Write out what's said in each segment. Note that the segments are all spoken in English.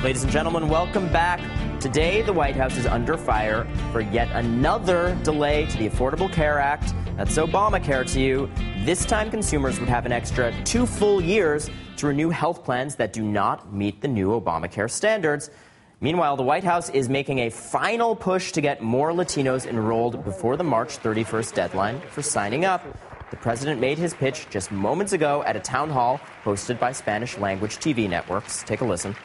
Ladies and gentlemen, welcome back. Today, the White House is under fire for yet another delay to the Affordable Care Act. That's Obamacare to you. This time, consumers would have an extra 2 full years to renew health plans that do not meet the new Obamacare standards. Meanwhile, the White House is making a final push to get more Latinos enrolled before the March 31st deadline for signing up. The president made his pitch just moments ago at a town hall hosted by Spanish-language TV networks. Take a listen.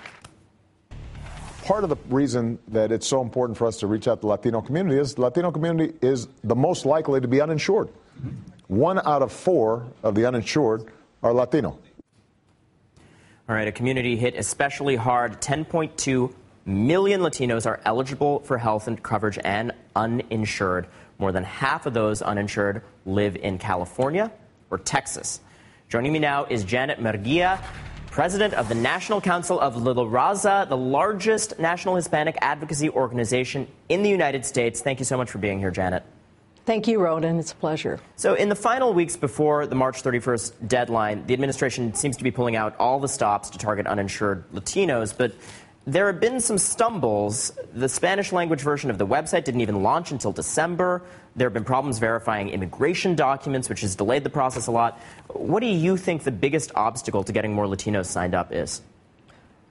Part of the reason that it's so important for us to reach out to the Latino community is the Latino community is the most likely to be uninsured. 1 out of 4 of the uninsured are Latino. All right, a community hit especially hard. 10.2 million Latinos are eligible for health and coverage and uninsured. More than half of those uninsured live in California or Texas. Joining me now is Janet Murguia, president of the National Council of Raza, the largest national Hispanic advocacy organization in the United States. Thank you so much for being here, Janet. Thank you, Ronan. It's a pleasure. So in the final weeks before the March 31st deadline, the administration seems to be pulling out all the stops to target uninsured Latinos, but there have been some stumbles. The Spanish language version of the website didn't even launch until December. There have been problems verifying immigration documents, which has delayed the process a lot. What do you think the biggest obstacle to getting more Latinos signed up is?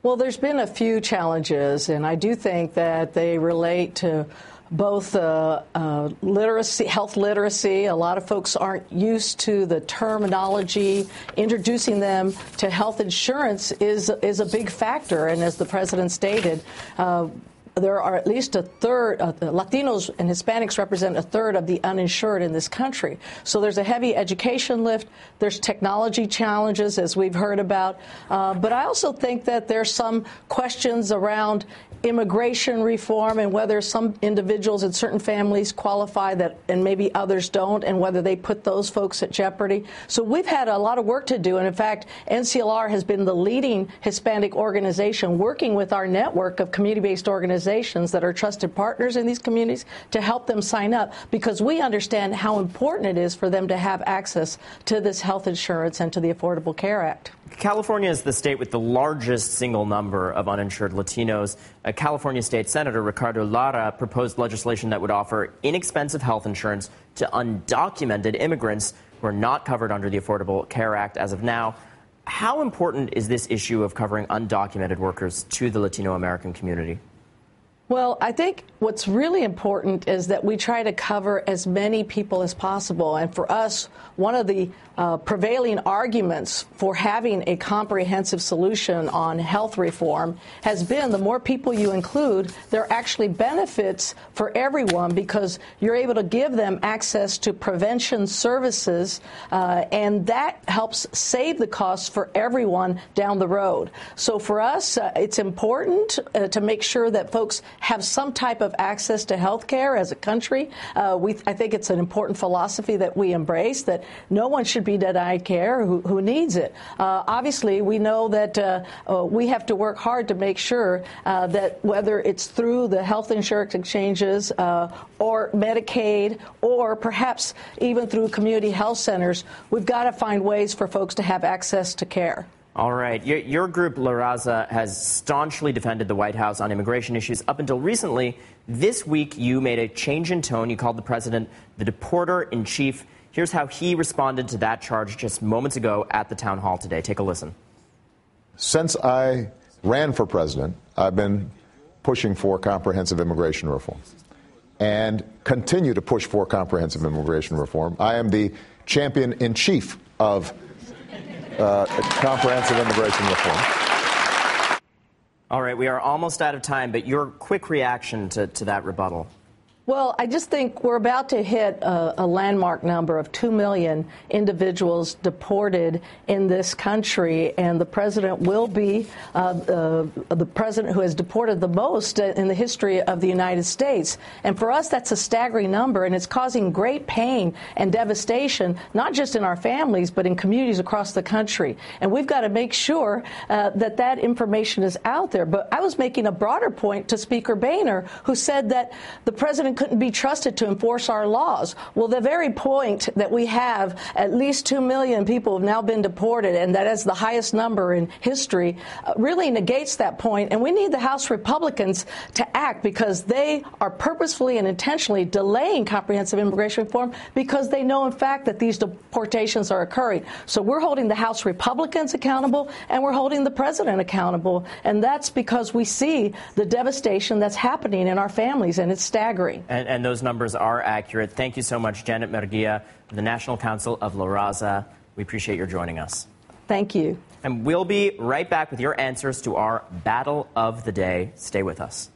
Well, there's been a few challenges, and I do think that they relate to both literacy, health literacy. A lot of folks aren't used to the terminology. Introducing them to health insurance is a big factor. And as the president stated, there are at least a third, Latinos and Hispanics represent a third of the uninsured in this country. So there's a heavy education lift. There's technology challenges, as we've heard about. But I also think that there's some questions around immigration reform and whether some individuals in certain families qualify that and maybe others don't, and whether they put those folks at jeopardy. So we've had a lot of work to do. And in fact, NCLR has been the leading Hispanic organization working with our network of community-based organizations that are trusted partners in these communities to help them sign up, because we understand how important it is for them to have access to this health insurance and to the Affordable Care Act. California is the state with the largest single number of uninsured Latinos. California State Senator Ricardo Lara proposed legislation that would offer inexpensive health insurance to undocumented immigrants who are not covered under the Affordable Care Act as of now. How important is this issue of covering undocumented workers to the Latino American community? Well, I think what's really important is that we try to cover as many people as possible. And for us, one of the prevailing arguments for having a comprehensive solution on health reform has been the more people you include, there are actually benefits for everyone, because you're able to give them access to prevention services, and that helps save the costs for everyone down the road. So for us, it's important to make sure that folks have some type of access to health care as a country. I think it's an important philosophy that we embrace, that no one should be denied care who needs it. Obviously, we know that we have to work hard to make sure that whether it's through the health insurance exchanges or Medicaid, or perhaps even through community health centers, we've got to find ways for folks to have access to care. All right. Your group, La Raza, has staunchly defended the White House on immigration issues up until recently. This week, you made a change in tone. You called the president the Deporter In Chief. Here's how he responded to that charge just moments ago at the town hall today. Take a listen. Since I ran for president, I've been pushing for comprehensive immigration reform and continue to push for comprehensive immigration reform. I am the champion in chief of comprehensive immigration reform. All right, we are almost out of time, but your quick reaction to that rebuttal. Well, I just think we're about to hit a landmark number of 2 million individuals deported in this country, and the president will be the president who has deported the most in the history of the United States. And for us, that's a staggering number, and it's causing great pain and devastation, not just in our families, but in communities across the country. And we've got to make sure that information is out there. But I was making a broader point to Speaker Boehner, who said that the president couldn't be trusted to enforce our laws. Well, the very point that we have at least 2 million people have now been deported, and that is the highest number in history, really negates that point. And we need the House Republicans to act, because they are purposefully and intentionally delaying comprehensive immigration reform because they know, in fact, that these deportations are occurring. So we're holding the House Republicans accountable, and we're holding the president accountable. And that's because we see the devastation that's happening in our families, and it's staggering. And those numbers are accurate. Thank you so much, Janet Murguia, the National Council of Raza. We appreciate your joining us. Thank you. And we'll be right back with your answers to our battle of the day. Stay with us.